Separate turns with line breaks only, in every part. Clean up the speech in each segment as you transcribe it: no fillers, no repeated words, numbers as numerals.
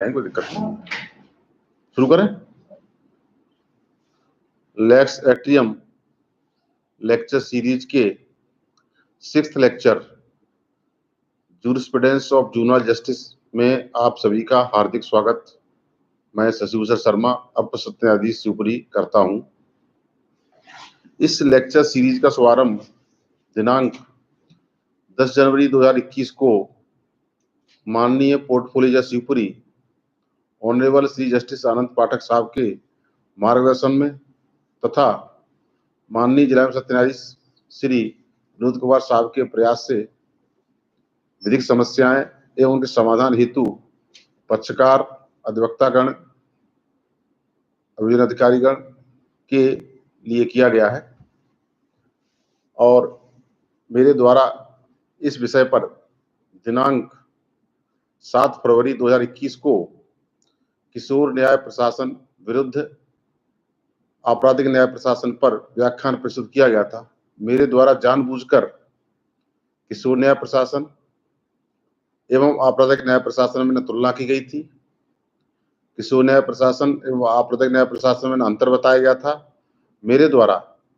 कोई दिक्कत नहीं। शुरू करें। लेक्स एट्रियम लेक्चर सीरीज के 6th lecture jurisprudence of juvenile justice में आप सभी का हार्दिक स्वागत। मैं शशिभूषण शर्मा अपर सत्र न्यायाधीश शिवपुरी करता हूं। इस लेक्चर सीरीज का शुभारंभ दिनांक 10 जनवरी 2021 को माननीय पोर्टफोलियो जज शिवपुरी ऑनरेबल श्री जस्टिस आनंद पाठक साहब के मार्गदर्शन में तथा माननीय जिला सत्र न्यायाधीश श्री विनोद कुमार साहब के प्रयास से विधिक समस्याएं एवं उनके समाधान हेतु पक्षकार, अधिवक्तागण, अभियोजन अधिकारीगण के लिए किया गया है और मेरे द्वारा इस विषय पर दिनांक 7 फरवरी 2021 को किशोर न्याय प्रशासन विरुद्ध आपराधिक न्याय प्रशासन पर व्याख्यान प्रस्तुत किया गया था। मेरे द्वारा जानबूझकर किशोर न्याय प्रशासन एवं आपराधिक न्याय प्रशासन में तुलना की गई थी। किशोर न्याय प्रशासन एवं आपराधिक न्याय प्रशासन में अंतर बताया गया था। मेरे द्वारा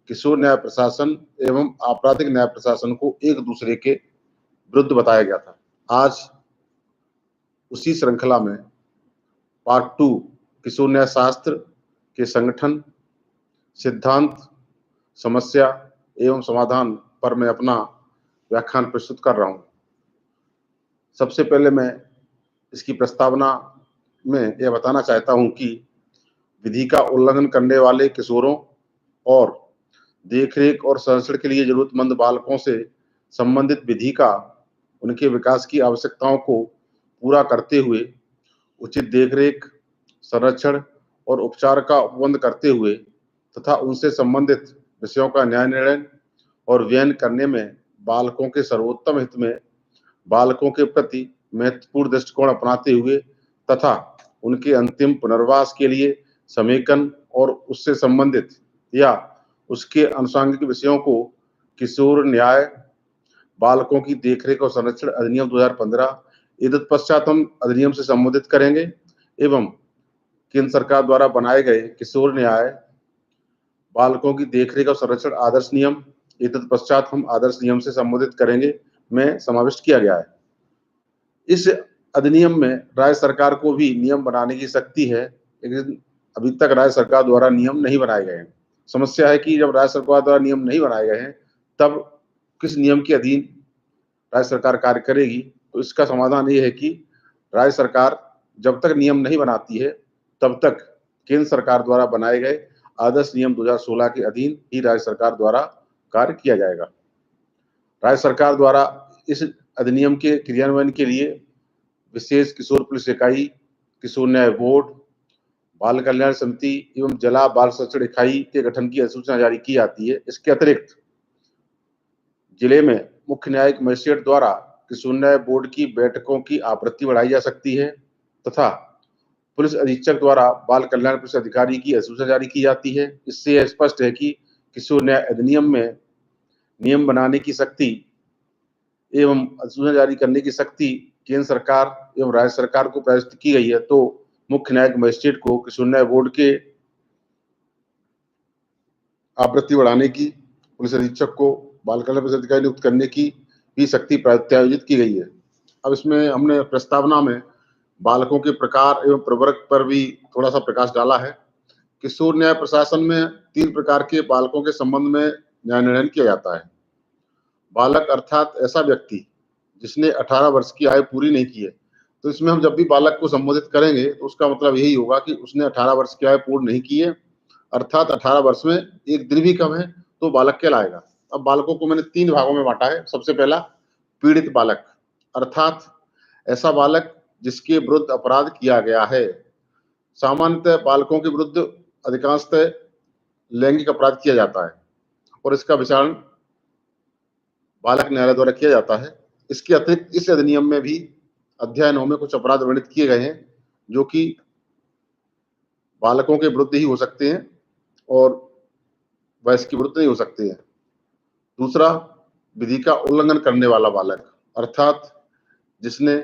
किशोर न्याय प्रशासन एवं आपराधिक न्याय प्रशासन को एक दूसरे के विरुद्ध बताया गया था। आज उसी श्रृंखला में पार्ट 2 किशोर न्याय शास्त्र के संगठन, सिद्धांत, समस्या एवं समाधान पर मैं अपना व्याख्यान प्रस्तुत कर रहा हूं। सबसे पहले मैं इसकी प्रस्तावना में यह बताना चाहता हूं कि विधि का उल्लंघन करने वाले किशोरों और देखरेख और संरक्षण के लिए जरूरतमंद बालकों से संबंधित विधि का उनके विकास की आवश्यकताओं को पूरा करते हुए उचित देखरेख, संरक्षण और उपचार का उपबंध करते हुए तथा उनसे संबंधित विषयों का न्याय निर्णय और व्ययन करने में बालकों के सर्वोत्तम हित में बालकों के प्रति महत्वपूर्ण दृष्टिकोण अपनाते हुए तथा उनके अंतिम पुनर्वास के लिए समेकन और उससे संबंधित या उसके आनुषंगिक विषयों को किशोर न्याय बालकों की देखरेख और संरक्षण अधिनियम 2015 तत्पश्चात हम अधिनियम से संबोधित करेंगे एवं केंद्र सरकार द्वारा बनाए गए किशोर न्याय बालकों की देखरेख और संरक्षण आदर्श नियम तत्पश्चात हम आदर्श नियम से संबोधित करेंगे में समाविष्ट किया गया है। इस अधिनियम में राज्य सरकार को भी नियम बनाने की शक्ति है, लेकिन अभी तक राज्य सरकार द्वारा नियम नहीं बनाए गए हैं। समस्या है कि जब राज्य सरकार द्वारा नियम नहीं बनाए गए हैं तब किस नियम के अधीन राज्य सरकार कार्य करेगी। तो इसका समाधान ये है कि राज्य सरकार जब तक नियम नहीं बनाती है तब तक केंद्र सरकार द्वारा बनाए गए आदर्श नियम 2016 के अधीन ही राज्य सरकार द्वारा कार्य किया जाएगा। राज्य सरकार द्वारा इस अधिनियम के क्रियान्वयन के लिए विशेष किशोर पुलिस इकाई, किशोर न्याय बोर्ड, बाल कल्याण समिति एवं जिला बाल संरक्षण इकाई के गठन की अधिसूचना जारी की जाती है। इसके अतिरिक्त जिले में मुख्य न्यायिक मजिस्ट्रेट द्वारा किशोर न्याय बोर्ड की बैठकों की आवृत्ति बढ़ाई जा सकती है तथा पुलिस अधीक्षक द्वारा बाल कल्याण पुलिस अधिकारी की अधिसूचना जारी की जाती है। इससे यह स्पष्ट है कि किशोर न्याय अधिनियम में नियम बनाने की शक्ति एवं अधिसूचना जारी करने की शक्ति केंद्र सरकार एवं राज्य सरकार को प्रदत्त की गई है। तो मुख्य न्यायिक मजिस्ट्रेट को किशोर न्याय बोर्ड के आवृत्ति बढ़ाने की, पुलिस अधीक्षक को बाल कल्याण पुलिस अधिकारी नियुक्त करने की भी शक्ति प्रायोजित की गई है। अब इसमें हमने प्रस्तावना में बालकों के प्रकार एवं प्रवर्ग पर भी थोड़ा सा प्रकाश डाला है। किशोर न्याय प्रशासन में 3 प्रकार के बालकों के संबंध में न्याय निर्णय किया जाता है। बालक अर्थात ऐसा व्यक्ति जिसने 18 वर्ष की आयु पूरी नहीं की है। तो इसमें हम जब भी बालक को संबोधित करेंगे तो उसका मतलब यही होगा कि उसने 18 वर्ष की आयु पूर्ण नहीं की है, अर्थात 18 वर्ष में एक दिन भी कम है तो बालक कहलाएगा। अब बालकों को मैंने 3 भागों में बांटा है। सबसे पहला पीड़ित बालक, अर्थात ऐसा बालक जिसके विरुद्ध अपराध किया गया है। सामान्यतः बालकों के विरुद्ध अधिकांशतः लैंगिक अपराध किया जाता है और इसका विचारण बालक न्यायालय द्वारा किया जाता है। इसके अतिरिक्त इस अधिनियम में भी अध्याय 9 में कुछ अपराध वर्णित किए गए हैं जो कि बालकों के विरुद्ध ही हो सकते हैं और वयस्क के विरुद्ध नहीं हो सकते हैं। दूसरा, विधि का उल्लंघन करने वाला बालक, अर्थात जिसने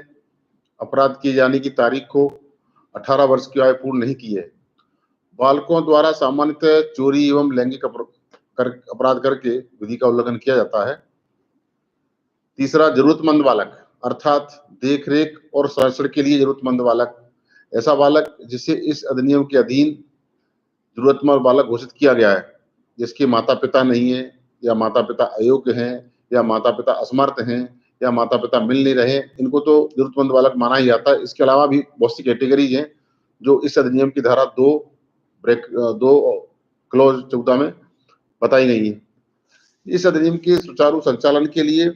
अपराध किए जाने की तारीख को 18 वर्ष की आयु पूर्ण नहीं की है। बालकों द्वारा सामान्यतः चोरी एवं लैंगिक अपराध करके विधि का उल्लंघन किया जाता है। तीसरा, जरूरतमंद बालक अर्थात देख-रेख और संरक्षण के लिए जरूरतमंद बालक, ऐसा बालक जिसे इस अधिनियम के अधीन जरूरतमंद बालक घोषित किया गया है, जिसके माता-पिता नहीं है या माता-पिता अयोग्य हैं या माता-पिता असमर्थ हैं या माता-पिता मिल नहीं रहे, इनको तो जरूरतमंद बालक माना ही जाता है। इसके अलावा भी बहुत सी कैटेगरीज हैं जो इस अधिनियम की धारा 2 क्लॉज 14 में बताई गई है। इस अधिनियम के सुचारू संचालन के लिए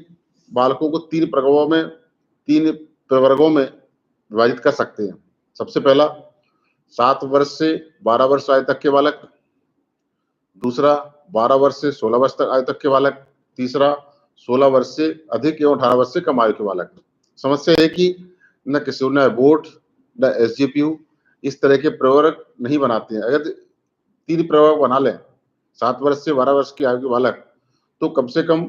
बालकों को 3 प्रवर्गों में विभाजित कर सकते हैं। सबसे पहला, 7 वर्ष से 12 वर्ष आयु तक के बालक। दूसरा, 12 वर्ष से 16 वर्ष तक आयु तक के बालक। तीसरा, 16 वर्ष से अधिक एवं 18 वर्ष से कम आयु के बालक। समस्या है कि न किशोर न्याय बोर्ड न एसजीपीयू इस तरह के प्रवर्ग नहीं बनाते हैं। अगर 3 प्रवर्ग बना लें, 7 वर्ष से 12 वर्ष की आयु के बालक, तो कम से कम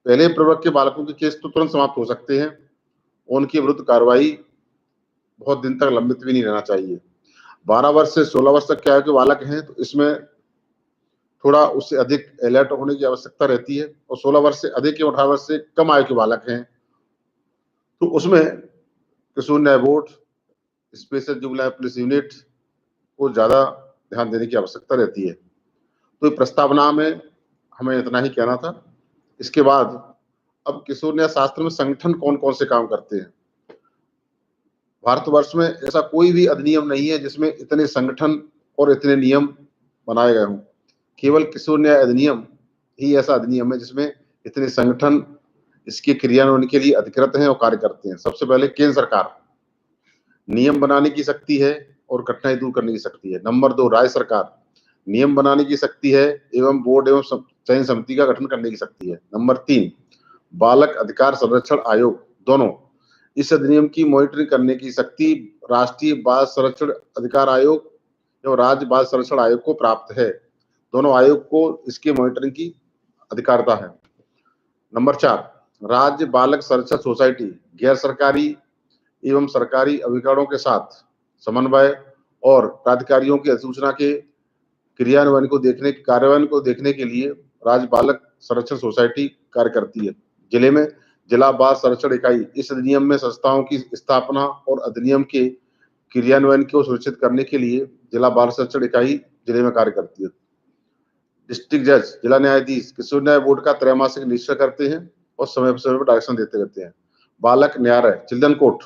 पहले प्रवर्ग के बालकों के केस तो तुरंत समाप्त हो सकते हैं। उनके विरुद्ध कार्रवाई बहुत दिन तक लंबित भी नहीं रहना चाहिए। 12 वर्ष से 16 वर्ष तक के आयु के बालक हैं, तो इसमें थोड़ा उससे अधिक अलर्ट होने की आवश्यकता रहती है। और 16 वर्ष से अधिक एवं 18 वर्ष से कम आयु के बालक हैं, तो उसमें किशोर न्याय board, special juvenile police unit को ज़्यादा ध्यान देने की आवश्यकता रहती है। तो प्रस्तावना में हमें इतना ही कहना था। इसके बाद अब किशोर न्याय शास्त्र में संगठन कौन-कौन से काम करते हैं। भारतवर्ष में ऐसा कोई भी अधिनियम नहीं है जिसमें इतने संगठन और इतने नियम बनाए गए हों। केवल किशोर न्याय अधिनियम ही ऐसा अधिनियम है जिसमें इतने संगठन इसके क्रियान्वयन के लिए अधिकृत हैं और कार्य करते हैं। सबसे पहले केंद्र सरकार नियम बनाने की शक्ति है और कठिनाई दूर करने की शक्ति है। नंबर 2, राज्य सरकार नियम बनाने की शक्ति है एवं बोर्ड एवं चयन समिति का गठन करने की शक्ति है। नंबर 3, बालक अधिकार संरक्षण आयोग दोनों इस अधिनियम की मॉनिटरिंग करने की शक्ति राष्ट्रीय बाल संरक्षण अधिकार आयोग एवं राज्य बाल संरक्षण आयोग को प्राप्त है। दोनों आयोग को इसके मॉनिटरिंग की अधिकारता है। नंबर 4, राज्य बालक संरक्षण सोसाइटी गैर सरकारी एवं सरकारी अभिकरणों के साथ समन्वय और प्राधिकारियों की अधिसूचना के कार्यान्वयन को देखने के लिए राज्य बालक संरक्षण सोसाइटी कार्य करती है। जिले में जिला बाल संरक्षण इकाई इस अधिनियम में संस्थाओं की स्थापना और अधिनियम के क्रियान्वयन को सुनिश्चित करने के लिए जिला बाल संरक्षण इकाई जिले में कार्य करती है। डिस्ट्रिक्ट जज जिला न्यायाधीश किशोर न्याय बोर्ड का त्रैमासिक निरीक्षण करते हैं और समय पर डायरेक्शन देते रहते हैं। बालक न्यायालय चिल्ड्रन कोर्ट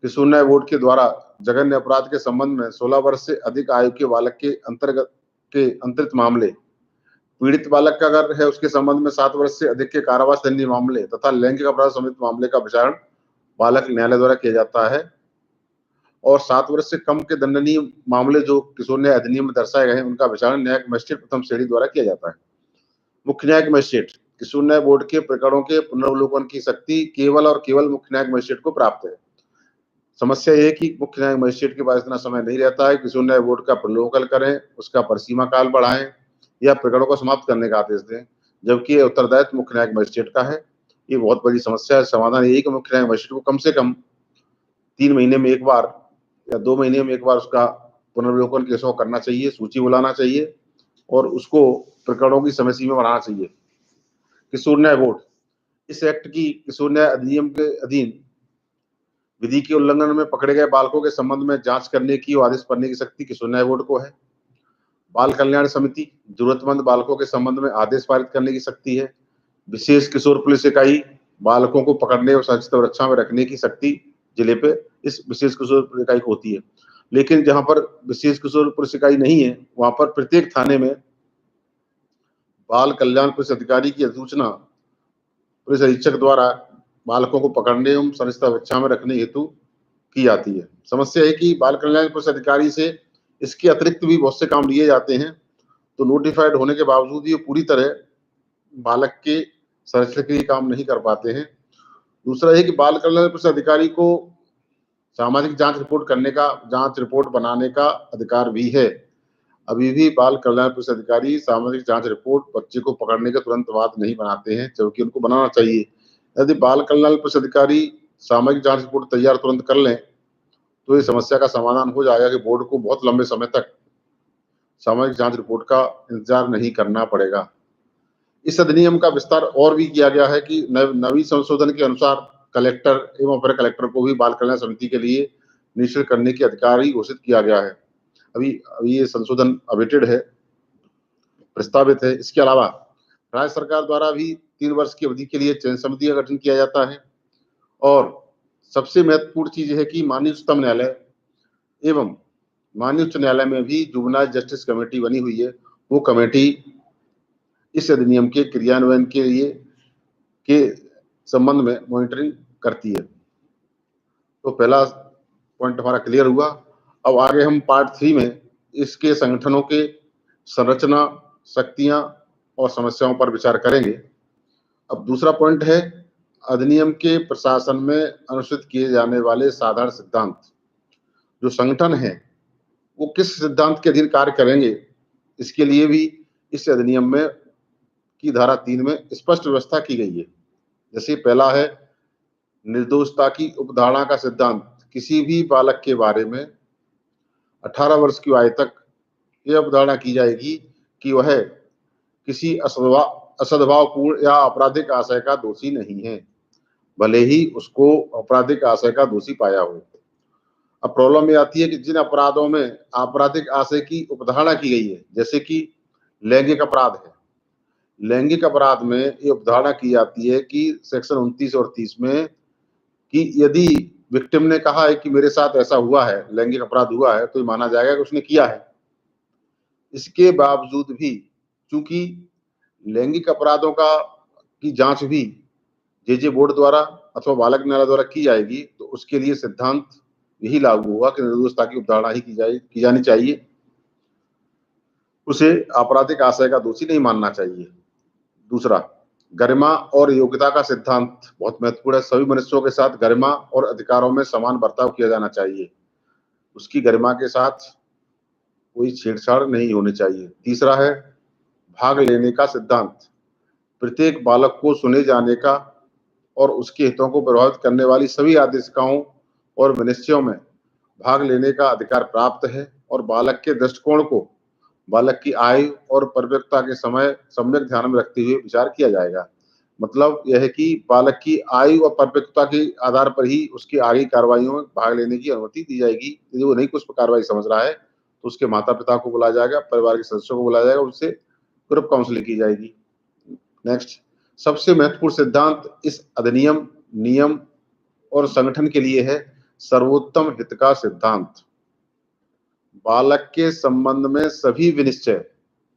किशोर न्याय बोर्ड के द्वारा जघन्य अपराध के संबंध में 16 वर्ष से अधिक आयु के बालक के अंतरित मामले, पीड़ित बालक का अगर है उसके संबंध में 7 वर्ष से अधिक के कारावास दंडनीय मामले तथा लैंगिक अपराध संबंधित मामले का विचारण बालक न्यायालय द्वारा किया जाता है। और 7 वर्ष से कम के दंडनीय मामले जो किशोर न्याय अधिनियम में दर्शाए गए हैं, उनका विचारण न्यायिक मजिस्ट्रेट प्रथम श्रेणी द्वारा किया जाता है। मुख्य न्यायिक मजिस्ट्रेट किशोर न्याय बोर्ड के प्रकरणों के पुनर्वलोकन की शक्ति केवल और केवल मुख्य न्यायिक मजिस्ट्रेट को प्राप्त है। समस्या ये है कि मुख्य न्यायिक मजिस्ट्रेट के पास इतना समय नहीं रहता है किशोर न्याय बोर्ड का पुनर्वलोकन करें, उसका परिसीमा काल बढ़ाएं या प्रकरणों को समाप्त करने का आदेश दें, जबकि उत्तरदायित्व मुख्य न्यायिक मजिस्ट्रेट का है। ये बहुत बड़ी समस्या है। समाधान यही कि मुख्य न्यायिक मजिस्ट्रेट को कम से कम 3 महीने में एक बार या 2 महीने में एक बार उसका पुनर्वलोकन केसों को करना चाहिए, सूची बुलाना चाहिए और उसको प्रकरणों की समय सीमा बढ़ाना चाहिए। किशोर न्याय बोर्ड इस एक्ट की किशोर न्याय अधिनियम के अधीन विधि के उल्लंघन में पकड़े गए बालकों के संबंध में जांच करने की और आदेश पढ़ने की शक्ति किशोर न्याय बोर्ड को है। बाल कल्याण समिति जरूरतमंद बालकों के संबंध में आदेश पारित करने की शक्ति है। विशेष किशोर पुलिस इकाई बालकों को पकड़ने और सुरक्षित रक्षा में रखने की शक्ति जिले पे इस विशेष किशोर पुलिस इकाई को होती है। लेकिन जहां पर विशेष किशोर पुलिस इकाई नहीं है, वहां पर प्रत्येक थाने में बाल कल्याण पुलिस अधिकारी की अधिसूचना पुलिस अधीक्षक द्वारा बालकों को पकड़ने एवं सुरक्षित रक्षा में रखने हेतु की जाती है। समस्या है कि बाल कल्याण पुलिस अधिकारी से इसके अतिरिक्त भी बहुत से काम लिए जाते हैं, तो नोटिफाइड होने के बावजूद ये पूरी तरह बालक के संरक्षण के लिए काम नहीं कर पाते हैं। दूसरा है कि बाल कल्याण पुलिस अधिकारी को सामाजिक जांच रिपोर्ट बनाने का अधिकार भी है। अभी भी बाल कल्याण पुलिस अधिकारी सामाजिक जांच रिपोर्ट बच्चे को पकड़ने के तुरंत बाद नहीं बनाते हैं, जबकि उनको बनाना चाहिए। यदि बाल कल्याण पुलिस अधिकारी सामाजिक जांच रिपोर्ट तैयार तुरंत कर लें, तो ये समस्या का समाधान हो जाएगा कि बोर्ड को बहुत लंबे समय तक सामयिक जांच रिपोर्ट का इंतजार नहीं करना पड़ेगा। इस अधिनियम का विस्तार और भी किया गया है कि नवीन संशोधन के अनुसार कलेक्टर एवं अपर कलेक्टर को भी बाल कल्याण समिति के लिए निश्चित करने के अधिकारी घोषित किया गया है। अभी अभी ये संशोधन अवेटेड है, प्रस्तावित है। इसके अलावा राज्य सरकार द्वारा भी 3 वर्ष की अवधि के लिए चयन समिति का गठन किया जाता है और सबसे महत्वपूर्ण चीज है कि माननीय उच्चतम न्यायालय एवं माननीय उच्च न्यायालय में भी जुवेनाइल जस्टिस कमेटी बनी हुई है। वो कमेटी इस अधिनियम के क्रियान्वयन के लिए के संबंध में मॉनिटरिंग करती है। तो पहला पॉइंट हमारा क्लियर हुआ। अब आगे हम पार्ट 3 में इसके संगठनों के संरचना, शक्तियां और समस्याओं पर विचार करेंगे। अब दूसरा पॉइंट है अधिनियम के प्रशासन में अनुसृत किए जाने वाले साधारण सिद्धांत। जो संगठन है वो किस सिद्धांत के अधीन कार्य करेंगे, इसके लिए भी इस अधिनियम में की धारा 3 में स्पष्ट व्यवस्था की गई है। जैसे पहला है निर्दोषता की उपधारणा का सिद्धांत। किसी भी बालक के बारे में 18 वर्ष की आयु तक यह अवधारणा की जाएगी कि वह किसी असद्भावपूर्ण या आपराधिक आशय का दोषी नहीं है, भले ही उसको आपराधिक आशय का दोषी पाया हो। अब प्रॉब्लम ये आती है कि जिन अपराधों में आपराधिक आशय की उपधारणा की गई है, जैसे कि लैंगिक अपराध है, लैंगिक अपराध में ये उपधारणा की जाती है कि सेक्शन 29 और 30 में कि यदि विक्टिम ने कहा है कि मेरे साथ ऐसा हुआ है, लैंगिक अपराध हुआ है, तो ये माना जाएगा कि उसने किया है। इसके बावजूद भी चूंकि लैंगिक अपराधों की जांच भी जे बोर्ड द्वारा अथवा बालक न्यायालय द्वारा की जाएगी, तो उसके लिए सिद्धांत यही लागू होगा कि निर्दोषता की उपधारणा ही की जानी चाहिए, उसे आपराधिक आशय का दोषी नहीं मानना चाहिए। दूसरा, गरिमा और योग्यता का सिद्धांत बहुत महत्वपूर्ण है। सभी मनुष्यों के साथ गरिमा और अधिकारों में समान बर्ताव किया जाना चाहिए, उसकी गरिमा के साथ कोई छेड़छाड़ नहीं होनी चाहिए। तीसरा है भाग लेने का सिद्धांत। प्रत्येक बालक को सुने जाने का और उसके हितों को प्रभावित करने वाली सभी आदेशिकाओं और विनिश्चयों में भाग लेने का अधिकार प्राप्त है और बालक के दृष्टिकोण को बालक की आयु और परिपक्वता के समय सम्यक ध्यान में रखते हुए विचार किया जाएगा। मतलब यह है कि बालक की आयु और परिपक्वता के आधार पर ही उसकी आगे कार्रवाइयों में भाग लेने की अनुमति दी जाएगी। यदि वो नहीं कुछ कार्रवाई समझ रहा है तो उसके माता पिता को बुलाया जाएगा, परिवार के सदस्यों को बुलाया जाएगा, उससे ग्रुप काउंसलिंग की जाएगी। नेक्स्ट, सबसे महत्वपूर्ण सिद्धांत इस अधिनियम, नियम और संगठन के लिए है सर्वोत्तम हित का सिद्धांत। बालक के संबंध में सभी विनिश्चय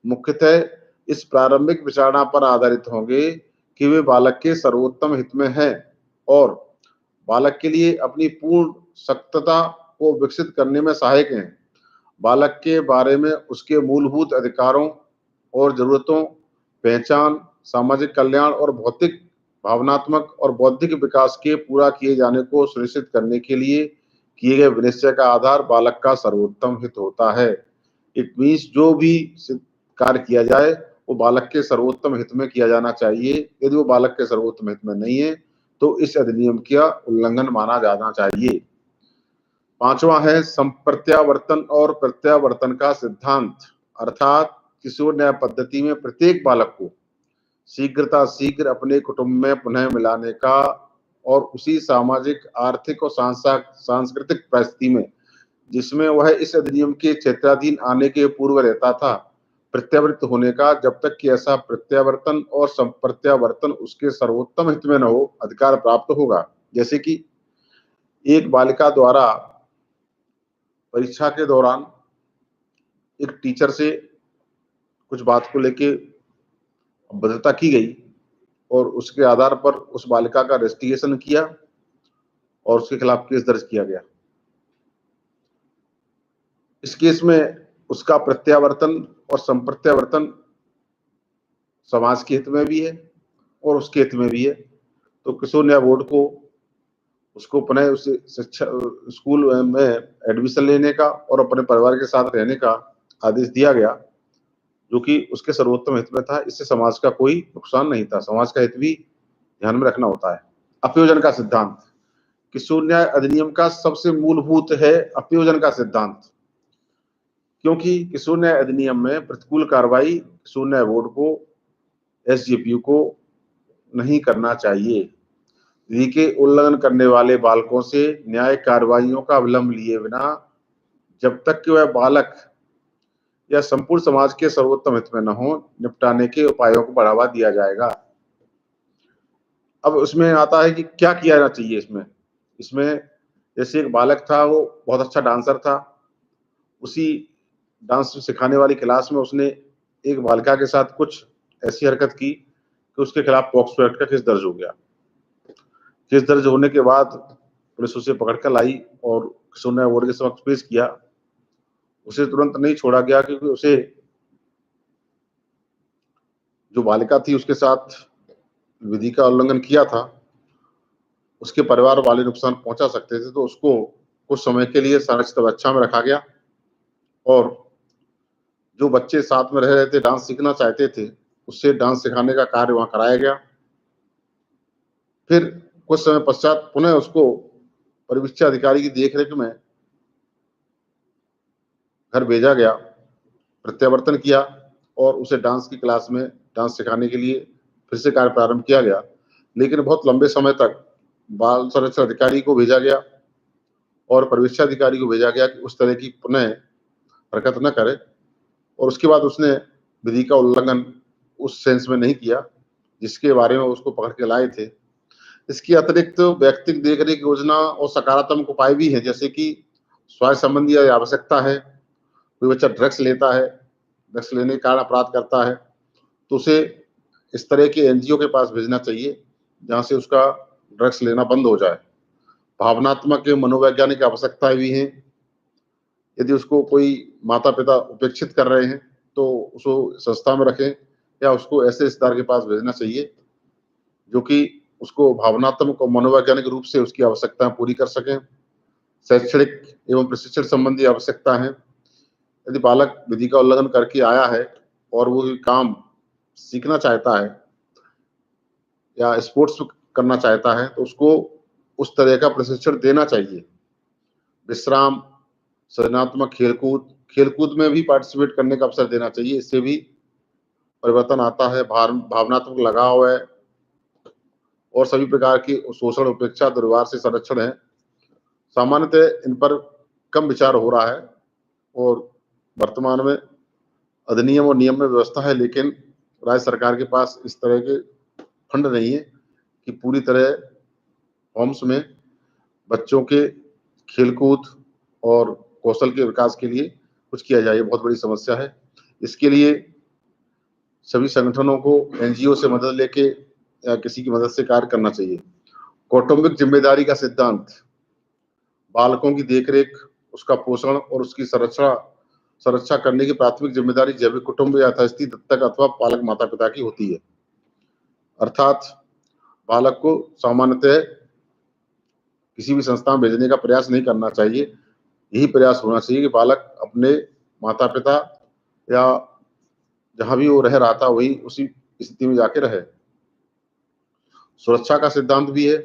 मुख्यतः इस प्रारंभिक विचारणा पर आधारित होंगे कि वे बालक के सर्वोत्तम हित में हैं और बालक के लिए अपनी पूर्ण सत्ता को विकसित करने में सहायक हैं। बालक के बारे में उसके मूलभूत अधिकारों और जरूरतों, पहचान, सामाजिक कल्याण और भौतिक, भावनात्मक और बौद्धिक विकास के पूरा किए जाने को सुनिश्चित करने के लिए किए गए विनिश्चय का आधार बालक का सर्वोत्तम हित होता है। इट मीन्स जो भी कार्य किया जाए वो बालक के सर्वोत्तम हित में किया जाना चाहिए। यदि वो बालक के सर्वोत्तम हित में नहीं है तो इस अधिनियम का उल्लंघन माना जाना चाहिए। पांचवा है संप्रत्यावर्तन और प्रत्यावर्तन का सिद्धांत, अर्थात किशोर न्याय पद्धति में प्रत्येक बालक को शीघ्र अपने कुटुंब में पुनः मिलाने का और उसी सामाजिक, आर्थिक और सांस्कृतिक परिस्थिति में जिसमें वह इस अधिनियम के क्षेत्राधीन आने के पूर्व रहता था, प्रत्यावर्तित होने का, जब तक कि ऐसा प्रत्यावर्तन और संप्रत्यावर्तन उसके सर्वोत्तम हित में न हो, अधिकार प्राप्त होगा। जैसे कि एक बालिका द्वारा परीक्षा के दौरान एक टीचर से कुछ बात को लेके अभद्रता की गई और उसके आधार पर उस बालिका का इन्वेस्टिगेशन किया और उसके खिलाफ केस दर्ज किया गया। इस केस में उसका प्रत्यावर्तन और संप्रत्यावर्तन समाज के हित में भी है और उसके हित में भी है। तो किशोर न्याय बोर्ड को उसको पुनः उसे शिक्षा स्कूल में एडमिशन लेने का और अपने परिवार के साथ रहने का आदेश दिया गया, जो कि उसके सर्वोत्तम हित में था। इससे समाज का कोई नुकसान नहीं था, समाज का हित भी ध्यान में रखना होता है। अपयोजन का सिद्धांत, किशोर न्याय अधिनियम का सबसे मूलभूत है अप्रयोजन का सिद्धांत। क्योंकि किशोर न्याय अधिनियम में प्रतिकूल कार्रवाई किशोर न्याय बोर्ड को, एसजीपीयू को नहीं करना चाहिए। विधि के उल्लंघन करने वाले बालकों से न्यायिक कार्रवाइयों का विलंब लिए बिना जब तक कि वह बालक या संपूर्ण समाज के सर्वोत्तम हित में न हो, निपटाने के उपायों को बढ़ावा दिया जाएगा। अब उसमें आता है कि क्या किया जाना चाहिए इसमें। इसमें जैसे एक बालक था, वो बहुत अच्छा डांसर था। उसी डांस सिखाने वाली क्लास में उसने एक बालिका के साथ कुछ ऐसी हरकत की कि उसके खिलाफ पॉक्सो एक्ट का केस दर्ज हो गया। केस दर्ज होने के बाद पुलिस उसे पकड़ कर लाई और किशोर न्याय बोर्ड के समक्ष पेश किया। उसे तुरंत नहीं छोड़ा गया क्योंकि उसे, जो बालिका थी उसके साथ विधि का उल्लंघन किया था, उसके परिवार वाले नुकसान पहुंचा सकते थे, तो उसको कुछ समय के लिए संरक्षित अवस्था में रखा गया और जो बच्चे साथ में रह रहे थे, डांस सीखना चाहते थे, उससे डांस सिखाने का कार्य वहां कराया गया। फिर कुछ समय पश्चात पुनः उसको परिवीक्षा अधिकारी की देखरेख में घर भेजा गया, प्रत्यावर्तन किया और उसे डांस की क्लास में डांस सिखाने के लिए फिर से कार्य प्रारंभ किया गया। लेकिन बहुत लंबे समय तक बाल संरक्षण अधिकारी को भेजा गया और परिवीक्षा अधिकारी को भेजा गया कि उस तरह की पुनः हरकत न करे, और उसके बाद उसने विधि का उल्लंघन उस सेंस में नहीं किया जिसके बारे में उसको पकड़ के लाए थे। इसके अतिरिक्त व्यक्तिगत देखरेख योजना और सकारात्मक उपाय भी हैं, जैसे कि स्वास्थ्य संबंधी आवश्यकता है, कोई बच्चा ड्रग्स लेता है, ड्रग्स लेने के कारण अपराध करता है, तो उसे इस तरह के एनजीओ के पास भेजना चाहिए जहाँ से उसका ड्रग्स लेना बंद हो जाए। भावनात्मक मनोवैज्ञानिक आवश्यकताएं भी हैं। यदि उसको कोई माता पिता उपेक्षित कर रहे हैं तो उसको संस्था में रखें या उसको ऐसे रिश्तेदार के पास भेजना चाहिए जो कि उसको भावनात्मक और मनोवैज्ञानिक रूप से उसकी आवश्यकताएं पूरी कर सकें। शैक्षणिक एवं प्रशिक्षण संबंधी आवश्यकता है। यदि बालक विधि का उल्लंघन करके आया है और वो काम सीखना चाहता है या स्पोर्ट्स करना चाहता है, तो उसको उस तरह का प्रशिक्षण देना चाहिए। विश्राम, सृजनात्मक खेलकूद, खेलकूद में भी पार्टिसिपेट करने का अवसर देना चाहिए। इससे भी परिवर्तन आता है, भावनात्मक लगाव है और सभी प्रकार की शोषण, उपेक्षा, दुर्व्यवहार से संरक्षण है। सामान्यतः इन पर कम विचार हो रहा है और वर्तमान में अधिनियम और नियम में व्यवस्था है, लेकिन राज्य सरकार के पास इस तरह के फंड नहीं है कि पूरी तरह फॉर्म्स में बच्चों के खेलकूद और कौशल के विकास के लिए कुछ किया जाए। ये बहुत बड़ी समस्या है। इसके लिए सभी संगठनों को एनजीओ से मदद लेके या किसी की मदद से कार्य करना चाहिए। कौटुंबिक जिम्मेदारी का सिद्धांत, बालकों की देखरेख, उसका पोषण और उसकी सुरक्षा करने की प्राथमिक जिम्मेदारी जैविक कुटुंब या यथास्थिति दत्तक अथवा पालक माता पिता की होती है। अर्थात बालक को सामान्यतः किसी भी संस्था में भेजने का प्रयास नहीं करना चाहिए। यही प्रयास होना चाहिए कि बालक अपने माता पिता या जहां भी वो रह रहा था वही उसी स्थिति में जाके रहे। सुरक्षा का सिद्धांत भी है।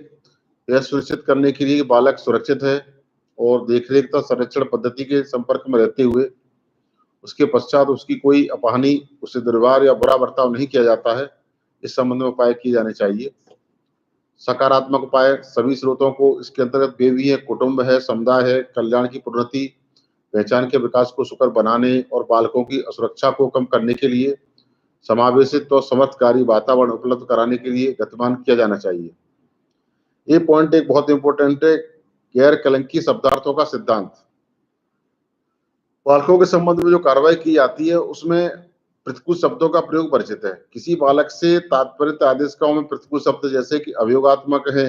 यह सुनिश्चित करने के लिए कि बालक सुरक्षित है और देखरेख तथा संरक्षण पद्धति के संपर्क में रहते हुए उसके पश्चात उसकी कोई अपहानि, उससे दुर्व्यवहार या बुरा बर्ताव नहीं किया जाता है, इस संबंध में उपाय किए जाने चाहिए। सकारात्मक उपाय सभी स्रोतों को इसके अंतर्गत वे भी है, कुटुंब है, समुदाय है, कल्याण की प्रोन्नति, पहचान के विकास को सुकर बनाने और बालकों की असुरक्षा को कम करने के लिए समावेशित और समर्थकारी वातावरण उपलब्ध कराने के लिए गतिमान किया जाना चाहिए। ये पॉइंट एक बहुत इंपॉर्टेंट है, गैर कलंकी शब्दार्थों का सिद्धांत। बालकों के संबंध में जो कार्रवाई की जाती है उसमें प्रतिकूल शब्दों का प्रयोग वर्जित है। किसी बालक से तात्पर्य आदेशिकाओं में प्रतिकूल शब्द जैसे कि अभियोगात्मक है,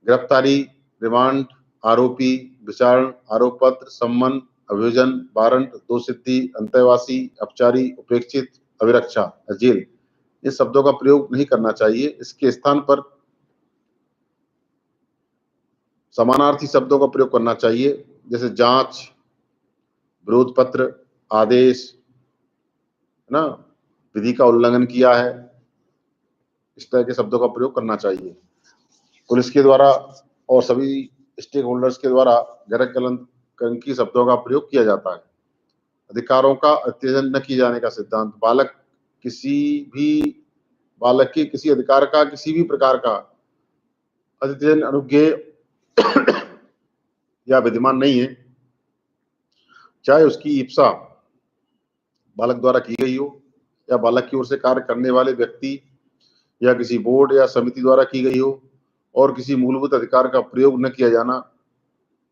गिरफ्तारी, रिमांड, आरोपी, विचारण, आरोप पत्र, सम्मन, अभियोजन, वारंट, दोषसिद्धि, अंतर्वासी, अपचारी, उपेक्षित, अभिरक्षा, जेल, इन शब्दों का प्रयोग नहीं करना चाहिए। इसके स्थान पर समानार्थी शब्दों का प्रयोग करना चाहिए, जैसे जांच, विरोध पत्र, आदेश, है ना, विधि का उल्लंघन किया है, इस तरह के शब्दों का प्रयोग करना चाहिए। पुलिस के द्वारा और सभी स्टेक होल्डर्स के द्वारा गैर कलंकी शब्दों का प्रयोग किया जाता है। अधिकारों का अत्यजन न किए जाने का सिद्धांत, बालक के किसी अधिकार का किसी भी प्रकार का अत्यजन अनुज्ञेय या विद्यमान नहीं है, चाहे उसकी इप्सा बालक द्वारा की गई हो या बालक की ओर से कार्य करने वाले व्यक्ति या किसी बोर्ड या समिति द्वारा की गई हो, और किसी मूलभूत अधिकार का प्रयोग न किया जाना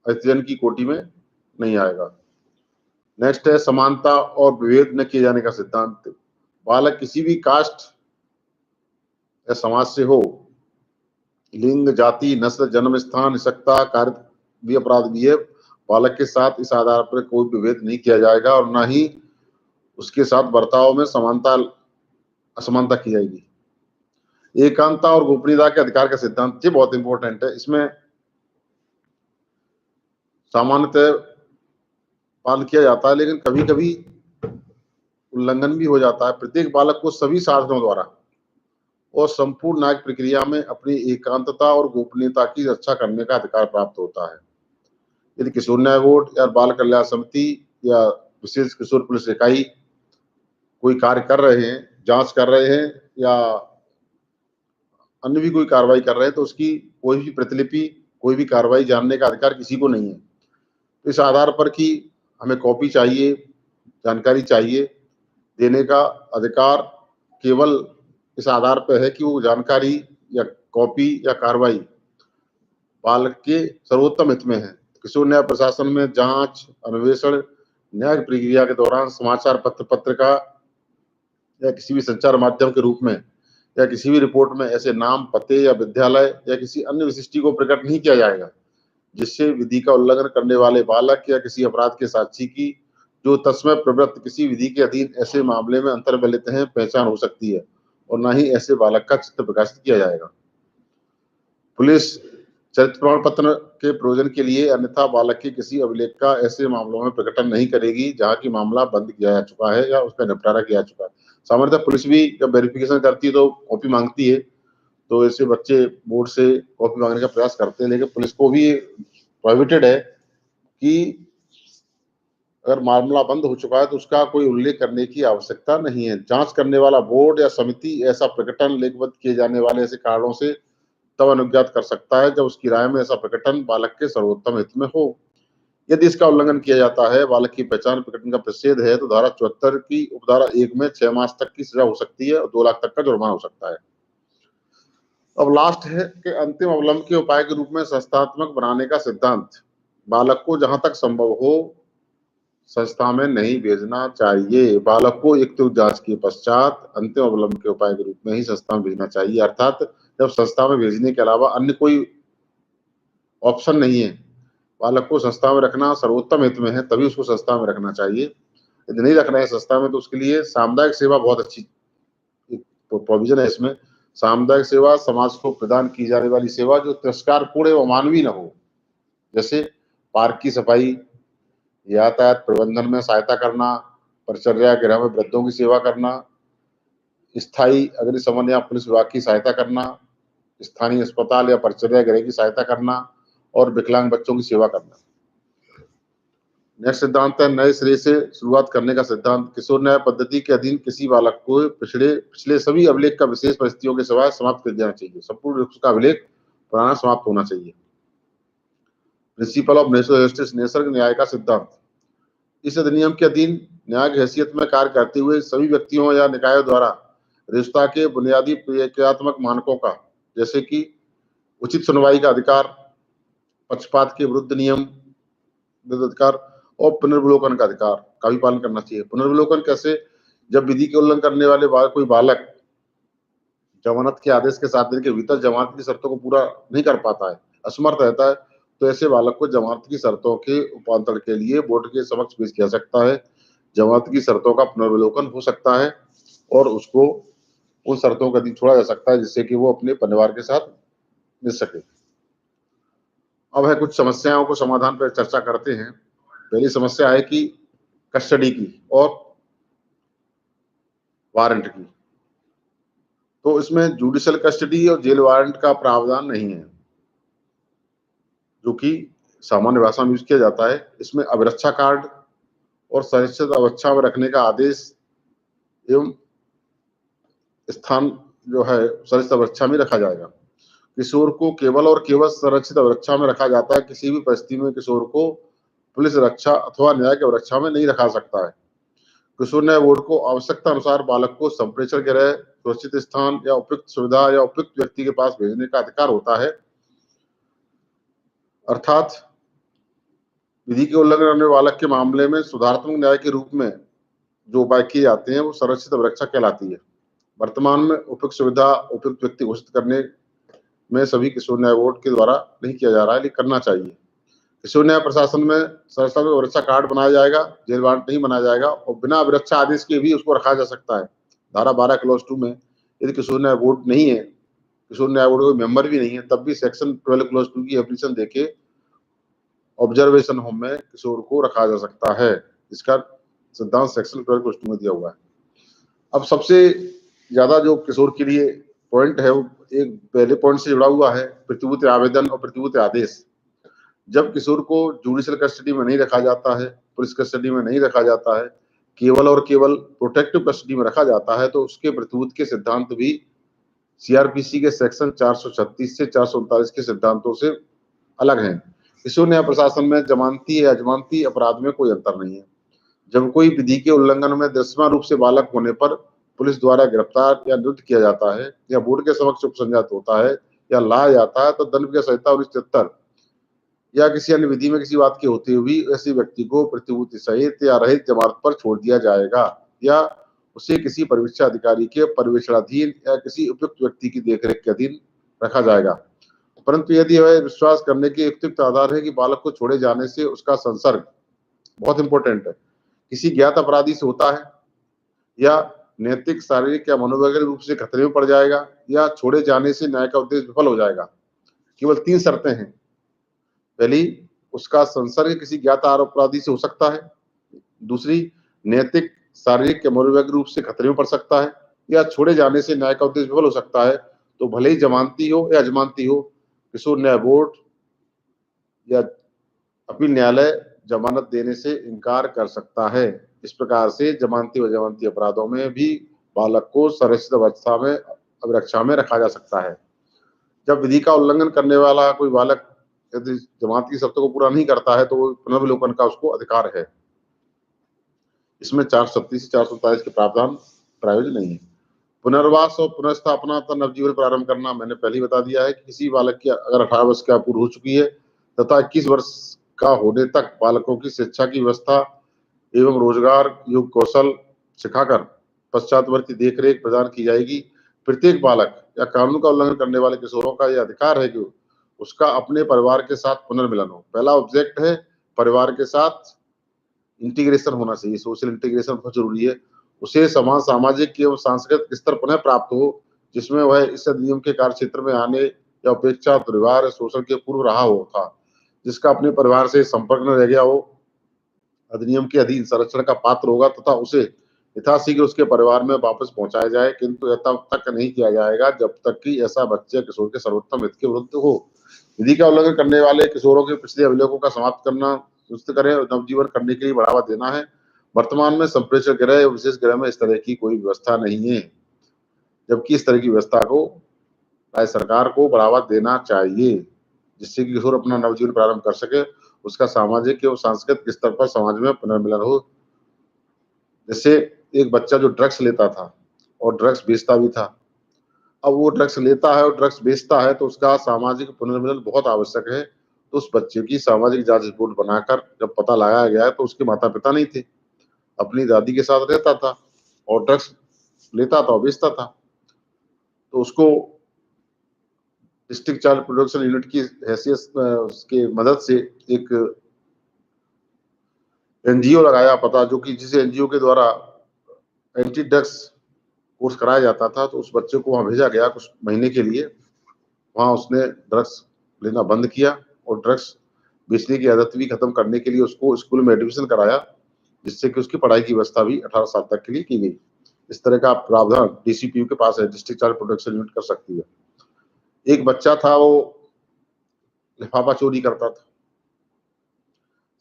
अत्यजन की कोटि में नहीं आएगा। नेक्स्ट है समानता और विभेद न किए जाने का सिद्धांत। बालक किसी भी कास्ट या समाज से हो, लिंग, जाति, नस्ल, जन्म स्थान, निषक्ता, कार्य भी अपराध भी है, बालक के साथ इस आधार पर कोई विभेद नहीं किया जाएगा और ना ही उसके साथ बर्ताव में असमानता की जाएगी। एकांतता और गोपनीयता के अधिकार का सिद्धांत, ये बहुत इंपॉर्टेंट है। इसमें सामान्यतः पालन किया जाता है, लेकिन कभी कभी उल्लंघन भी हो जाता है। प्रत्येक बालक को सभी साधनों द्वारा और संपूर्ण न्यायिक प्रक्रिया में अपनी एकांतता और गोपनीयता की रक्षा करने का अधिकार प्राप्त होता है। यदि किशोर न्याय बोर्ड या बाल कल्याण समिति या विशेष किशोर पुलिस इकाई कोई कार्य कर रहे हैं, जांच कर रहे हैं या अन्य भी कोई कार्रवाई कर रहे हैं, तो उसकी कोई भी प्रतिलिपि, कोई भी कार्रवाई जानने का अधिकार किसी को नहीं है। तो इस आधार पर कि हमें कॉपी चाहिए, जानकारी चाहिए, देने का अधिकार केवल इस आधार पर है कि वो जानकारी या कॉपी या कार्रवाई बालक के सर्वोत्तम हित में है। किशोर न्याय प्रशासन में जांच, अन्वेषण, न्यायिक प्रक्रिया के दौरान समाचार पत्रिका या किसी भी संचार माध्यम के रूप में या किसी भी रिपोर्ट में ऐसे नाम, पते या विद्यालय या किसी अन्य विशिष्टि को प्रकट नहीं किया जाएगा जिससे विधि का उल्लंघन करने वाले बालक या किसी अपराध के साक्षी की जो तस्मय प्रवृत्त किसी विधि के अधीन ऐसे मामले में अंतर्वलित हैं पहचान हो सकती है, और न ही ऐसे बालक का चित्र प्रकाशित किया जाएगा। पुलिस चरित्र प्रमाण पत्र के प्रयोजन के लिए अन्यथा बालक के किसी अभिलेख का ऐसे मामलों में प्रकटन नहीं करेगी जहां की मामला बंद किया जा चुका है या उसका निपटारा किया जा चुका है। सामान्यतः पुलिस भी जब वेरिफिकेशन करती है तो कॉपी मांगती है, तो ऐसे बच्चे बोर्ड से कॉपी मांगने का प्रयास करते हैं, लेकिन पुलिस को भी प्रोहिबिटेड है कि अगर मामला बंद हो चुका है तो उसका कोई उल्लेख करने की आवश्यकता नहीं है। जांच करने वाला बोर्ड या समिति ऐसा प्रकटन लेखबद्ध किए जाने वाले ऐसे कारणों से तब अनुज्ञात कर सकता है जब उसकी राय में ऐसा प्रकटन बालक के सर्वोत्तम हित में हो। यदि इसका उल्लंघन किया जाता है, बालक की पहचान प्रकटन का प्रतिषेध है, तो धारा 74 की उपधारा 1 में 6 मास तक की सजा हो सकती है और 2 लाख तक का जुर्माना हो सकता है। अब लास्ट है कि अंतिम अवलंब के उपाय के रूप में संस्थात्मक बनाने का सिद्धांत। बालक को जहां तक संभव हो संस्था में नहीं भेजना चाहिए। बालक को युक्तियुक्त जांच के पश्चात अंतिम अवलंब के उपाय के रूप में ही संस्था में भेजना चाहिए, अर्थात जब संस्था में भेजने के अलावा अन्य कोई ऑप्शन नहीं है, बालक को संस्था में रखना सर्वोत्तम हित में है, तभी उसको संस्था में रखना चाहिए। यदि नहीं रखना है संस्था में तो उसके लिए सामुदायिक सेवा बहुत अच्छी प्रोविजन है। इसमें सामुदायिक सेवा समाज को प्रदान की जाने वाली सेवा जो तिरस्कारपूर्ण एवं अमानवीय न हो, जैसे पार्क की सफाई, यातायात प्रबंधन में सहायता करना, परिचर्या गृह में वृद्धों की सेवा करना, स्थायी अग्निशमन या पुलिस विभाग की सहायता करना, स्थानीय अस्पताल या परिचर्या गृह की सहायता करना और विकलांग बच्चों की सेवा करना। नेक्स्ट सिद्धांत है नए सिरे से शुरुआत करने का सिद्धांत। किशोर न्याय पद्धति के अधीन किसी बालक को पिछले सभी अभिलेख का विशेष परिस्थितियों के सिवाय समाप्त कर देना चाहिए। संपूर्ण रूप से अभिलेख पुराना समाप्त होना चाहिए। Principle of natural justice, Nisarga न्याय का सिद्धांत। इस अधिनियम के अधीन न्यायिक हैसियत में कार्य करते हुए सभी व्यक्तियों या निकायों द्वारा रिश्ता के बुनियादी प्रक्रियात्मक मानकों का, जैसे कि उचित सुनवाई का अधिकार, पक्षपात के विरुद्ध नियम अधिकार और पुनर्विलोकन का अधिकार का भी पालन करना चाहिए। पुनर्विलोकन कैसे? जब विधि के उल्लंघन करने वाले कोई बालक जमानत के आदेश के 7 दिन के भीतर जमानत की शर्तों को पूरा नहीं कर पाता है, असमर्थ रहता है, तो ऐसे बालक को जमानत की शर्तों के उपांतर के लिए बोर्ड के समक्ष पेश किया सकता है। जमानत की शर्तों का पुनर्विलोकन हो सकता है और उसको उन शर्तों का अधीन छोड़ा जा सकता है जिससे कि वो अपने परिवार के साथ मिल सके। अब है कुछ समस्याओं को समाधान पर चर्चा करते हैं। पहली समस्या है कि कस्टडी की और वारंट की। तो इसमें जुडिशियल कस्टडी और जेल वारंट का प्रावधान नहीं है। जो कि सामान्य भाषा में यूज किया जाता है। इसमें अभिरक्षा कार्ड और सुरक्षित अवस्था में रखने का आदेश एवं स्थान जो है सुरक्षित अवस्था में रखा जाएगा। किशोर को केवल और केवल सुरक्षित अवस्था में रखा जाता है। किसी भी परिस्थिति में किशोर को पुलिस रक्षा अथवा न्यायिक अवस्था में नहीं रखा सकता है। किशोर न्याय बोर्ड को आवश्यकता अनुसार बालक को संप्रेषण गृह, सुरक्षित स्थान या उपयुक्त सुविधा या उपयुक्त व्यक्ति के पास भेजने का अधिकार होता है। अर्थात विधि के उल्लंघन करने वाले बालक के मामले में सुधारात्मक न्याय के रूप में जो उपाय किए जाते हैं वो संरक्षित अभिरक्षा कहलाती है। वर्तमान में उपयुक्त सुविधा, उपयुक्त व्यक्ति घोषित करने में सभी किशोर न्याय बोर्ड के द्वारा नहीं किया जा रहा है, लेकिन करना चाहिए। किशोर न्याय प्रशासन में संरक्षण अभिरक्षा कार्ड बनाया जाएगा, जेल वारंट नहीं बनाया जाएगा और बिना अभिरक्षा आदेश के भी उसको रखा जा सकता है। धारा 12 क्लॉज 2 में यदि किशोर न्याय बोर्ड नहीं है, किशोर न्याय बोर्ड कोई मेंबर भी नहीं है, तब भी सेक्शन 12 क्लॉज 2 की एप्लीकेशन देके ऑब्जर्वेशन होम में किशोर को रखा जा सकता है। इसका सिद्धांत सेक्शन 12 क्लॉज 2 में दिया हुआ है। अब सबसे ज्यादा जो किशोर के लिए पॉइंट है वो एक पहले पॉइंट से जुड़ा हुआ है, प्रतिभूति आवेदन और प्रतिभूति आदेश। जब किशोर को जुडिशियल कस्टडी में नहीं रखा जाता है, पुलिस कस्टडी में नहीं रखा जाता है, केवल और केवल प्रोटेक्टिव कस्टडी में रखा जाता है, तो उसके प्रतिभूति के सिद्धांत भी सीआरपीसी के सेक्शन 436 से 439 के सिद्धांतों से अलग हैं। किशोर न्याय प्रशासन में जमानती या अजमानती अपराध में कोई अंतर नहीं है। जब कोई विधि के उल्लंघन में दृश्यमान रूप से बालक होने पर पुलिस द्वारा गिरफ्तार या निरुद्ध किया जाता है या बोर्ड के समक्ष उपसंजात होता है या लाया जाता है, तो दंड विधि संहिता 1973 या किसी अन्य विधि में किसी बात की होते हुए ऐसे व्यक्ति को प्रतिभूति सहित या रहित जमानत पर छोड़ दिया जाएगा या उसे किसी परिवीक्षा अधिकारी के पर्यवेक्षणाधीन या किसी उपयुक्त व्यक्ति की देखरेख के अधीन रखा जाएगा। परंतु यदि वह विश्वास करने के उपयुक्त आधार है कि बालक को छोड़े जाने से उसका संसर्ग, बहुत इंपॉर्टेंट है, किसी ज्ञात अपराधी से होता है या नैतिक, शारीरिक या मनोवैज्ञानिक रूप से खतरे में पड़ जाएगा या छोड़े जाने से न्याय का उद्देश्य विफल हो जाएगा। केवल 3 शर्तें हैं। पहली, उसका संसर्ग किसी ज्ञात अपराधी से हो सकता है। दूसरी, नैतिक, शारीरिक या मनोवैज्ञानिक रूप से खतरे में पड़ सकता है या छोड़े जाने से न्याय का उद्देश्य विफल हो सकता है। तो भले ही जमानती हो या अजमानती हो, किशोर न्याय बोर्ड या अपील न्यायालय जमानत देने से इनकार कर सकता है। इस प्रकार से जमानती व अजमानती अपराधों में भी बालक को संरक्षित अवस्था में अभिरक्षा में रखा जा सकता है। जब विधि का उल्लंघन करने वाला कोई बालक यदि जमानत की शर्तों को पूरा नहीं करता है, तो वो पुनर्विलोकन का उसको अधिकार है। इसमें 437 से 447 के प्रावधान प्रायोज्य नहीं है। पुनर्वास और पुनर्स्थापना तथा नवजीवन प्रारंभ करना मैंने पहले ही बता दिया है कि किसी बालक की अगर 18 वर्ष की आयु पूरी हो चुकी है तथा 21 वर्ष का होने तक बालकों की शिक्षा की व्यवस्था एवं रोजगार युग कौशल सिखाकर पश्चातवर्ती देखरेख प्रदान की जाएगी। प्रत्येक बालक या कानून का उल्लंघन करने वाले किशोरों का यह अधिकार है कि उसका अपने परिवार के साथ पुनर्मिलन हो। पहला ऑब्जेक्ट है परिवार के साथ इंटीग्रेशन होना चाहिए, सोशल इंटीग्रेशन बहुत जरूरी है। उसे समाज, सामाजिक एवं सांस्कृतिक स्तर पुनः प्राप्त हो, जिसमें वह इस अधिनियम के कार्य क्षेत्र में आने या उपेक्षा, दुर्व्यवहार, शोषण के पूर्व रहा हो था, जिसका अपने परिवार से संपर्क न रह गया हो, अधिनियम के अधीन संरक्षण का पात्र होगा तथा उसे यथाशीघ्र उसके परिवार में वापस पहुंचाया जाए, किंतु यह तब तक नहीं किया जाएगा जब तक कि ऐसा बच्चे किशोर के सर्वोत्तम हित के विरुद्ध हो। विधि का उल्लंघन करने वाले किशोरों के पिछले अभिलेखों का समाप्त करना सुनिश्चित करें और नवजीवन करने के लिए बढ़ावा देना है। वर्तमान में संप्रेषण गृह या विशेष गृह में इस तरह की कोई व्यवस्था नहीं है, जबकि इस तरह की व्यवस्था को राज्य सरकार को बढ़ावा देना चाहिए, जिससे कि किशोर अपना नवजीवन प्रारंभ कर सके, उसका सामाजिक एवं सांस्कृतिक स्तर पर समाज में पुनर्मिलन हो। जैसे एक बच्चा जो ड्रग्स लेता था और ड्रग्स बेचता भी था, अब वो ड्रग्स लेता है और ड्रग्स बेचता है, तो उसका सामाजिक पुनर्मिलन बहुत आवश्यक है। तो उस बच्चे की सामाजिक जांच रिपोर्ट बनाकर जब पता लगाया गया तो उसके माता पिता नहीं थे, अपनी दादी के साथ रहता था और ड्रग्स लेता था और बेचता था। तो उसको डिस्ट्रिक्ट चाइल्ड प्रोटेक्शन यूनिट की हैसियत उसके मदद से एक एनजीओ लगाया पता, जो कि जिस एनजीओ के द्वारा एंटी ड्रग्स कोर्स कराया जाता था, तो उस बच्चे को वहां भेजा गया कुछ महीने के लिए। वहां उसने ड्रग्स लेना बंद किया और ड्रग्स बेचने की आदत भी खत्म करने के लिए उसको स्कूल में एडमिशन कराया, जिससे कि उसकी पढ़ाई की व्यवस्था भी 18 साल तक के लिए की गई। इस तरह का प्रावधान डीसीपीयू के पास है, डिस्ट्रिक्ट चाइल्ड प्रोटेक्शन यूनिट कर सकती है। एक बच्चा था, वो लिफाफा चोरी करता था।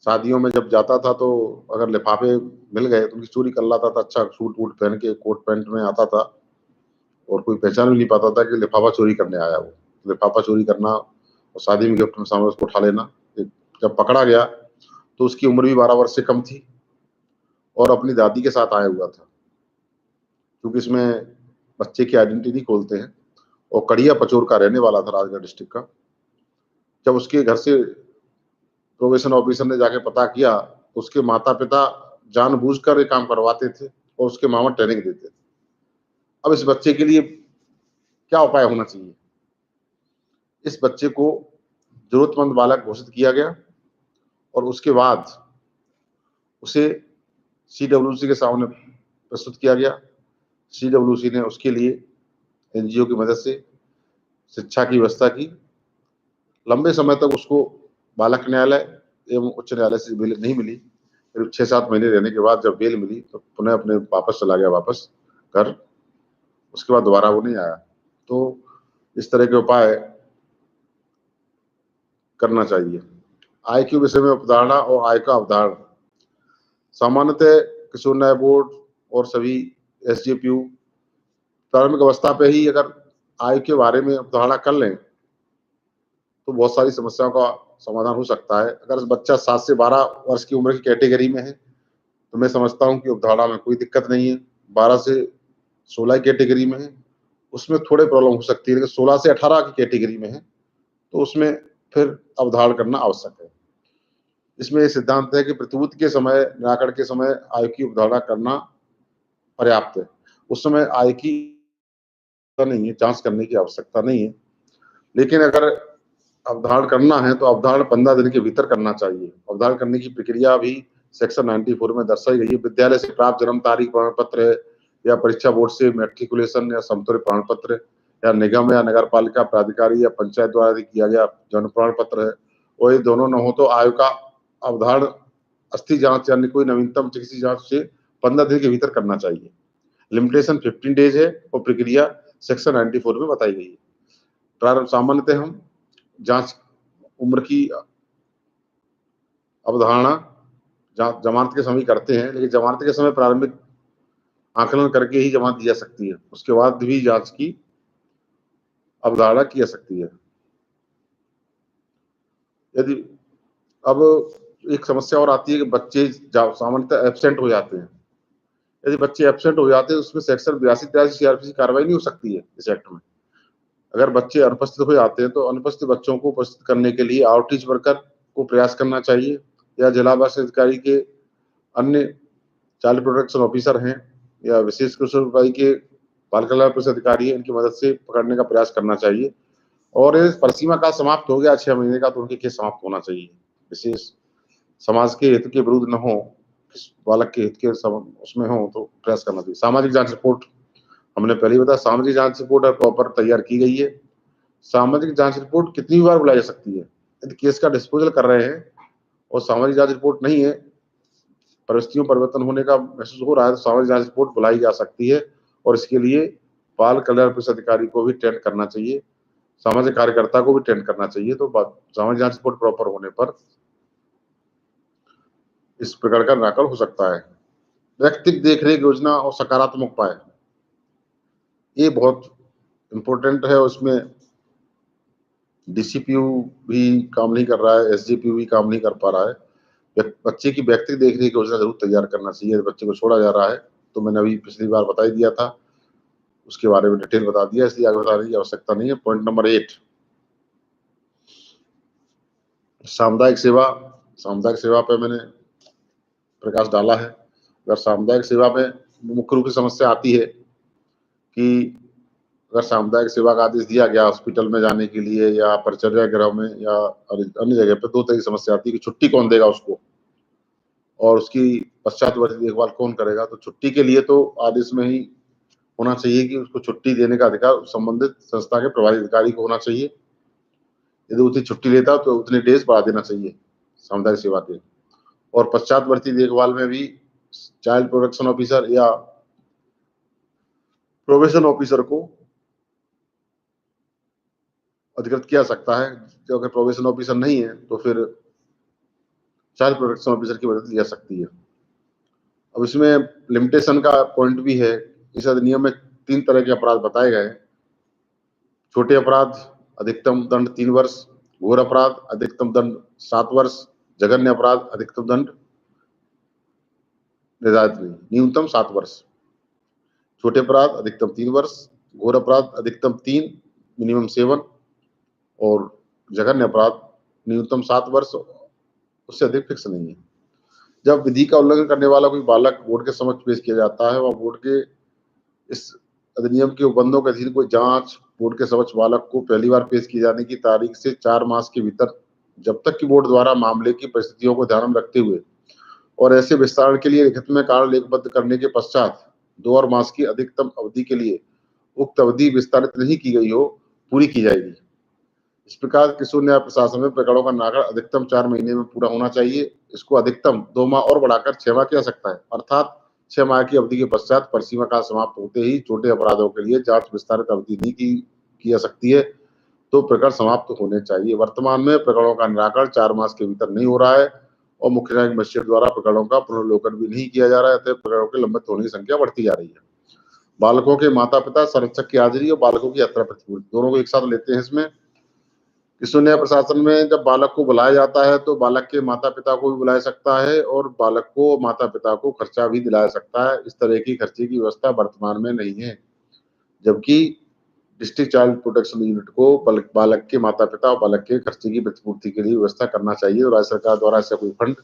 शादियों में जब जाता था तो अगर लिफाफे मिल गए तो उनकी चोरी कर लाता था। अच्छा सूट वूट पहन के कोट पैंट में आता था और कोई पहचान भी नहीं पाता था कि लिफाफा चोरी करने आया वो। लिफाफा चोरी करना और शादी में गिफ्ट में शामिल उसको उठा लेना। जब पकड़ा गया तो उसकी उम्र भी 12 वर्ष से कम थी और अपनी दादी के साथ आया हुआ था, क्योंकि इसमें बच्चे की आइडेंटिटी खोलते हैं। और कड़िया पचोर का रहने वाला था, राजगढ़ डिस्ट्रिक्ट का। जब उसके घर से प्रोबेशन ऑफिसर ने जाके पता किया तो उसके माता पिता जानबूझकर ये काम करवाते थे और उसके मामा ट्रेनिंग देते थे। अब इस बच्चे के लिए क्या उपाय होना चाहिए? इस बच्चे को जरूरतमंद बालक घोषित किया गया और उसके बाद उसे सीडब्ल्यूसी के सामने प्रस्तुत किया गया। सीडब्ल्यूसी ने उसके लिए एनजीओ की मदद से शिक्षा की व्यवस्था की। लंबे समय तक उसको बालक न्यायालय एवं उच्च न्यायालय से बेल नहीं मिली। करीब 6-7 महीने रहने के बाद जब बेल मिली तो पुनः अपने वापस चला गया वापस घर। उसके बाद दोबारा वो नहीं आया। तो इस तरह के उपाय करना चाहिए। आय के विषय में अवधारणा और आय का अवधारणा। सामान्यतः किशोर न्याय बोर्ड और सभी एसजेपीयू प्रारंभिक अवस्था पे ही अगर आय के बारे में अवधारणा कर लें तो बहुत सारी समस्याओं का समाधान हो सकता है। अगर बच्चा 7 से 12 वर्ष की उम्र की कैटेगरी में है तो मैं समझता हूँ कि अवधारणा में कोई दिक्कत नहीं है। 12 से 16 कैटेगरी में है उसमें थोड़े प्रॉब्लम हो सकती है, लेकिन 16 से 18 की कैटेगरी में है तो उसमें फिर अवधारण करना आवश्यक है। इसमें ये सिद्धांत है कि प्रतिभूति के समय, निराकरण के समय आय की अवधारणा करना पर्याप्त है। उस समय आय की नहीं है, जांच करने की आवश्यकता नहीं है। लेकिन अगर अवधारण करना है तो अवधारण 15 दिन के भीतर करना चाहिए। अवधारण करने की प्रक्रिया भी सेक्शन 94 में दर्शाई गई है। विद्यालय से प्राप्त जन्म तारीख प्रमाण पत्र है या परीक्षा बोर्ड से मैट्रिकुलेशन या समतुल्य प्रमाण पत्र या निगम या नगर पालिका प्राधिकारी या पंचायत द्वारा किया गया जन्म प्रमाण पत्र है और ये दोनों न हो तो आयु का अवधारण अस्थि जांच यानी कोई नवीनतम चिकित्सीय जांच से 15 दिन के भीतर करना चाहिए। लिमिटेशन 15 डेज है और प्रक्रिया सेक्शन 94 में बताई गई है। प्रारंभ सामान्यतः हम जांच उम्र की अवधारणा जमानत के समय करते हैं, लेकिन जमानत के समय प्रारंभिक आकलन करके ही जमानत दी जा सकती है। उसके बाद भी जांच की अवधारणा की जा सकती है। यदि अब एक समस्या और आती है कि बच्चे सामान्यतः एब्सेंट हो जाते हैं। यदि बच्चे एब्सेंट हो जाते हैं तो उसमें सेक्शन 82-83 सीआरपीसी कार्रवाई नहीं हो सकती है इस एक्ट में। अगर बच्चे अनुपस्थित हो जाते हैं तो अनुपस्थित बच्चों को उपस्थित करने के लिए आउटरीच वर्कर को प्रयास करना चाहिए या जिला विकास अधिकारी के अन्य चाइल्ड प्रोटेक्शन ऑफिसर हैं या विशेष किशोर विभाग के बाल कल्याण पुलिस अधिकारी हैं, इनकी मदद से पकड़ने का प्रयास करना चाहिए। और परिसीमा काल समाप्त हो गया 6 महीने का तो उनके केस समाप्त होना चाहिए। विशेष समाज के हित के विरुद्ध न हो, बालक के हित के उसमें हो तो प्रयास करना चाहिए। सामाजिक जांच रिपोर्ट हमने पहले ही बताया, सामाजिक जांच रिपोर्ट प्रॉपर तैयार की गई है। सामाजिक जांच रिपोर्ट कितनी बार बुलाई जा सकती है? यदि केस का डिस्पोजल कर रहे हैं और सामाजिक जांच रिपोर्ट नहीं है, परिस्थितियों परिवर्तन होने का महसूस हो रहा है तो सामाजिक जांच रिपोर्ट बुलाई जा सकती है और इसके लिए बाल कल्याण पुलिस अधिकारी को भी ट्रेन करना चाहिए, सामाजिक कार्यकर्ता को भी ट्रेन करना चाहिए। तो सामाजिक जांच रिपोर्ट प्रॉपर होने पर इस प्रकार का निराकरण हो सकता है। व्यक्तिगत देखरेख योजना और सकारात्मक उपाय, ये बहुत इम्पोर्टेंट है। उसमें डीसीपीयू भी काम नहीं कर रहा है, एसजीपीयू भी काम नहीं कर पा रहा है। बच्चे की व्यक्तिगत देखरेख योजना जरूर तैयार करना चाहिए। बच्चे को छोड़ा जा रहा है तो मैंने अभी पिछली बार बता ही दिया था, उसके बारे में डिटेल बता दिया, इसलिए आगे बताने की आवश्यकता नहीं है। पॉइंट नंबर 8, सामुदायिक सेवा। सामुदायिक सेवा पे मैंने प्रकाश डाला है। अगर सामुदायिक सेवा में मुख्य रूप से समस्या आती है कि अगर सामुदायिक सेवा का आदेश दिया गया हॉस्पिटल में जाने के लिए या परिचर्या गृह में या अन्य जगह पे, 2 तरह की समस्या आती है कि छुट्टी कौन देगा उसको और उसकी पश्चातवर्ती देखभाल कौन करेगा। तो छुट्टी के लिए तो आदेश में ही होना चाहिए कि उसको छुट्टी देने का अधिकार संबंधित संस्था के प्रभारी अधिकारी को होना चाहिए। यदि उतनी छुट्टी लेता तो उतने डेज बढ़ा देना चाहिए सामुदायिक सेवा के। और पश्चातवर्ती देखभाल में भी चाइल्ड प्रोटेक्शन ऑफिसर या प्रोबेशन ऑफिसर को अधिकृत किया सकता है। जो अगर प्रोबेशन ऑफिसर नहीं है तो फिर चाइल्ड प्रोटेक्शन ऑफिसर की मदद ली जा सकती है। अब इसमें लिमिटेशन का पॉइंट भी है। इस अधिनियम में 3 तरह के अपराध बताए गए हैं। छोटे अपराध अधिकतम दंड 3 वर्ष, घोर अपराध अधिकतम दंड 7 वर्ष, जघन्य अपराध अधिकतम दंड निर्धारित नहीं, न्यूनतम 7 वर्ष। छोटे अपराध अधिकतम 3 वर्ष, घोर अपराध अधिकतम 3, मिनिमम 7 और जघन्य अपराध न्यूनतम 7 वर्ष, उससे अधिक फिक्स नहीं है। जब विधि का उल्लंघन करने वाला कोई बालक बोर्ड के समक्ष पेश किया जाता है और बोर्ड के इस अधिनियम के उपबंधों के अधीन कोई जांच बोर्ड के समक्ष बालक को पहली बार पेश किए जाने की तारीख से 4 मास के भीतर, जब तक कि बोर्ड द्वारा मामले की परिस्थितियों को ध्यान में रखते हुए और ऐसे विस्तारण के लिए लिखित में कारण लेखबद्ध करने के पश्चात 2 और मास की अधिकतम अवधि के लिए उक्त अवधि विस्तारित नहीं की गई हो, पूरी की जाएगी। इस प्रकार किशोर न्याय प्रशासन में प्रकरणों का निराकरण अधिकतम 4 महीने में पूरा होना चाहिए। इसको अधिकतम 2 माह और बढ़ाकर 6 माह किया जा सकता है, अर्थात 6 माह की अवधि के पश्चात परिसीमा काल समाप्त होते ही छोटे अपराधों के लिए जांच विस्तारित अवधि नहीं की जा सकती है, तो प्रकरण समाप्त होने चाहिए। वर्तमान में प्रकरणों का निराकरण 4 मास के भीतर नहीं हो रहा है और मुख्य न्यायिक मजिस्ट्रेट द्वारा प्रकरणों का पुनर्विलोकन भी नहीं किया जा रहा है, अतः प्रकरणों के लंबित होने की संख्या बढ़ती जा रही है। बालकों के माता पिता, संरक्षक की हाजिरी और बालकों की यात्रा प्रतिपूर्ति दोनों को एक साथ लेते हैं। इसमें किशोर न्याय प्रशासन में जब बालक को बुलाया जाता है तो बालक के माता पिता को भी बुला सकता है और बालक को माता पिता को खर्चा भी दिला सकता है। इस तरह की खर्चे की व्यवस्था वर्तमान में नहीं है, जबकि डिस्ट्रिक्ट चाइल्ड प्रोटेक्शन यूनिट को बालक के माता पिता और बालक के खर्चे की प्रतिपूर्ति के लिए व्यवस्था करना चाहिए और राज्य सरकार द्वारा ऐसा कोई फंड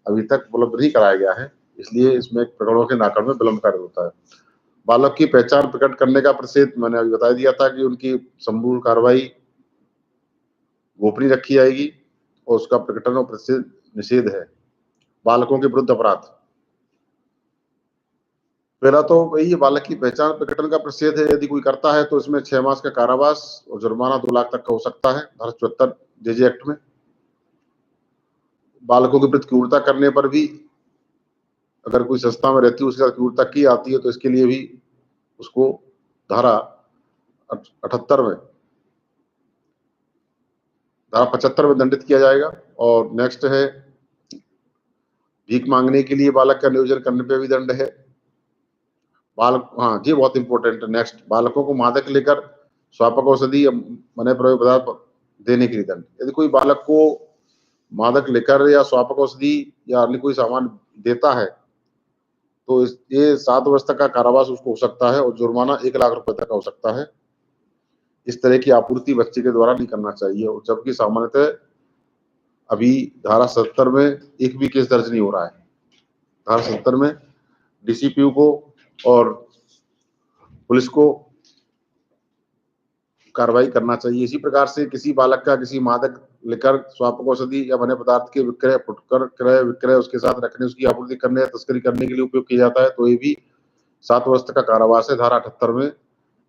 अभी तक उपलब्ध नहीं कराया गया है, इसलिए इसमें प्रकरणों के निराकरण में विलंब कार्य होता है। बालक की पहचान प्रकट करने का प्रतिषेध मैंने अभी बता दिया था कि उनकी संपूर्ण कार्रवाई गोपनीय रखी जाएगी और उसका प्रकटन और प्रतिषेध निषेध है। बालकों के विरुद्ध अपराध, पहला तो वही बालक की पहचान प्रकटन का प्रतिषेध है। यदि कोई करता है तो इसमें 6 मास का कारावास और जुर्माना 2 लाख तक का हो सकता है, धारा 74 जेजे एक्ट में। बालकों के प्रति क्रूरता करने पर भी अगर कोई संस्था में रहती है उसके साथ क्रूरता की आती है तो इसके लिए भी उसको धारा 78 में, धारा 75 में दंडित किया जाएगा। और नेक्स्ट है भीख मांगने के लिए बालक का नियोजन करने पे भी दंड है। बालक, हाँ ये बहुत इंपॉर्टेंट है। नेक्स्ट, बालकों को मादक लेकर स्वापक औषधि या मने प्रयोग पदार्थ देने के लिए दंड। यदि कोई बालक को मादक लेकर या स्वापक औषधि या अन्य कोई सामान देता है तो ये 7 वर्ष तक का कारावास उसको हो सकता है और जुर्माना 1 लाख रुपए तक का हो सकता है। इस तरह की आपूर्ति बच्चे के द्वारा नहीं करना चाहिए। और जबकि सामान्यतः अभी धारा 70 में एक भी केस दर्ज नहीं हो रहा है। धारा 70 में डीसीपीयू को और पुलिस को कार्रवाई करना चाहिए। इसी प्रकार से किसी बालक का किसी मादक लेकर स्वापक औषधि या बने पदार्थ के विक्रय, फुटकर क्रय विक्रय उसके साथ रखने, उसकी आपूर्ति करने या तस्करी करने के लिए उपयोग किया जाता है तो ये भी 7 वर्ष तक का कारावास है, धारा 78 में।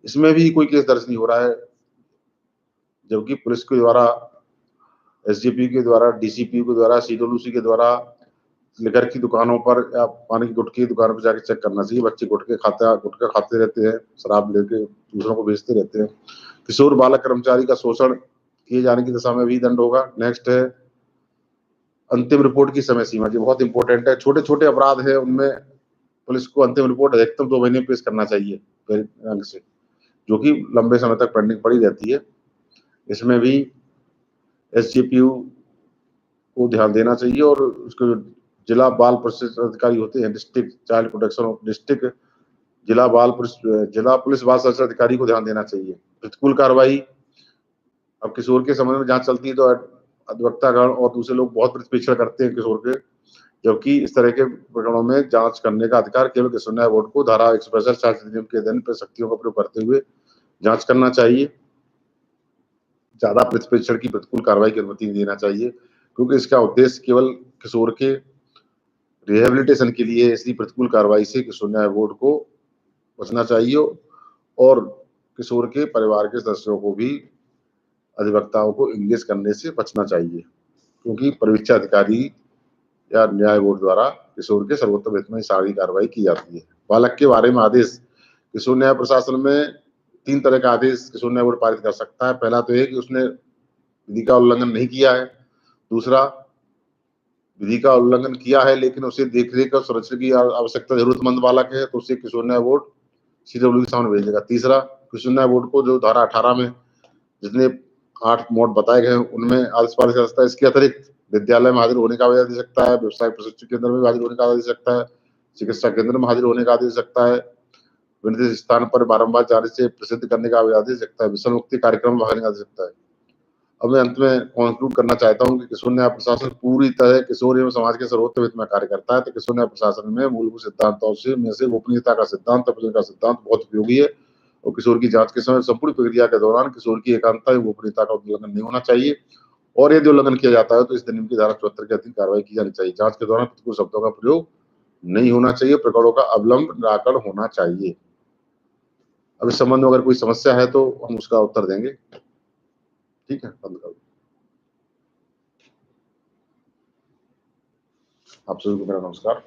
इसमें भी कोई केस दर्ज नहीं हो रहा है, जबकि पुलिस के द्वारा, एसडीपी के द्वारा, डीसीपी के द्वारा, सीडब्ल्यूसी के द्वारा लिकर की दुकानों पर या पानी की गुटखे की दुकान पर जाकर चेक करना चाहिए। बच्चे गुटखा खाते रहते हैं, शराब लेके दूसरों को बेचते रहते हैं। किशोर बालक कर्मचारी का शोषण किए जाने की दशा में भी दंड होगा। नेक्स्ट है अंतिम रिपोर्ट की समय सीमा, जो बहुत इंपॉर्टेंट है। छोटे छोटे अपराध है उनमें पुलिस को अंतिम रिपोर्ट अधिकतम 2 महीने पेश करना चाहिए अंग से, जो कि लंबे समय तक पेंडिंग पड़ी रहती है। इसमें भी एसजीपीयू को ध्यान देना चाहिए और उसके जिला बाल प्रोटेक्शन अधिकारी होते हैं, डिस्ट्रिक्ट चाइल्ड प्रोटेक्शन, डिस्ट्रिक्ट जिला पुलिस बाल संरक्षण अधिकारी को ध्यान देना चाहिए। प्रतिकूल कार्रवाई, अब किशोर के संबंध में जांच चलती है तो अधिवक्तागण और दूसरे लोग बहुत प्रतिपेक्षण करते हैं किशोर के, जबकि इस तरह के प्रकरणों में जांच करने का अधिकार केवल किशोर न्याय बोर्ड को धारा 165 चार्ज अधिनियम के अधीन पर शक्तियों का प्रयोग करते हुए जांच करना चाहिए। ज्यादा प्रतिपेक्षण की प्रतिकूल कार्रवाई की अनुमति नहीं देना चाहिए, क्योंकि इसका उद्देश्य केवल किशोर के रिहेबिलिटेशन के लिए। इसलिए प्रतिकूल कार्रवाई से किशोर न्याय बोर्ड को बचना चाहिए और किशोर के परिवार के सदस्यों को भी अधिवक्ताओं को इंगेज करने से बचना चाहिए, क्योंकि परीक्षा अधिकारी या न्याय बोर्ड द्वारा किशोर के सर्वोत्तम हित में सारी कार्रवाई की जाती है। बालक के बारे में आदेश, किशोर न्याय प्रशासन में 3 तरह का आदेश किशोर न्याय बोर्ड पारित कर सकता है। पहला तो ये कि उसने विधि का उल्लंघन नहीं किया है। दूसरा, विधि का उल्लंघन किया है लेकिन उसे देखरेख और सुरक्षा की आवश्यकता जरूरतमंद बालक है, तो उसे किशोर न्याय बोर्ड सीडब्ल्यू के सामने भेजेगा। तीसरा, किशोर न्याय बोर्ड को जो धारा 18 में जितने 8 मोड बताए गए हैं, उनमें आदेश पारित कर सकता है। इसके अतिरिक्त विद्यालय में हाजिर होने का आदेश दे सकता है, व्यवसायिक प्रशिक्षण केंद्र में भी हाजिर होने का आदेश दे सकता है, चिकित्सा केंद्र में हाजिर होने का आदेश दे सकता है, विनिर्दिष्ट स्थान पर बारंबार जाने से प्रसिद्ध करने का आदेश दे सकता है, व्यसन मुक्ति कार्यक्रम में भाग लेने का आदेश दे सकता है। अब मैं अंत में कंक्लूड करना चाहता हूँ कि किशोर न्याय प्रशासन पूरी तरह किशोर एवं समाज के सर्वोत्तम हित में कार्य करता है। तो किशोर न्याय प्रशासन में मूलभूत सिद्धांतों में से गोपनीयता का सिद्धांत, का सिद्धांत बहुत उपयोगी है और किशोर की जांच के समय संपूर्ण प्रक्रिया के दौरान किशोर की एकांतता एवं गोपनीयता का उल्लंघन नहीं होना चाहिए और यदि उल्लंघन किया जाता है तो इस अधिनियम की धारा 74 के अधीन कार्रवाई की जानी चाहिए। जांच के दौरान प्रतिकूल शब्दों का प्रयोग नहीं होना चाहिए, प्रकरणों का अवलंब निराकरण होना चाहिए। अब इस संबंध में अगर कोई समस्या है तो हम उसका उत्तर देंगे। ठीक है, बंद कर दो। आप सभी को मेरा नमस्कार।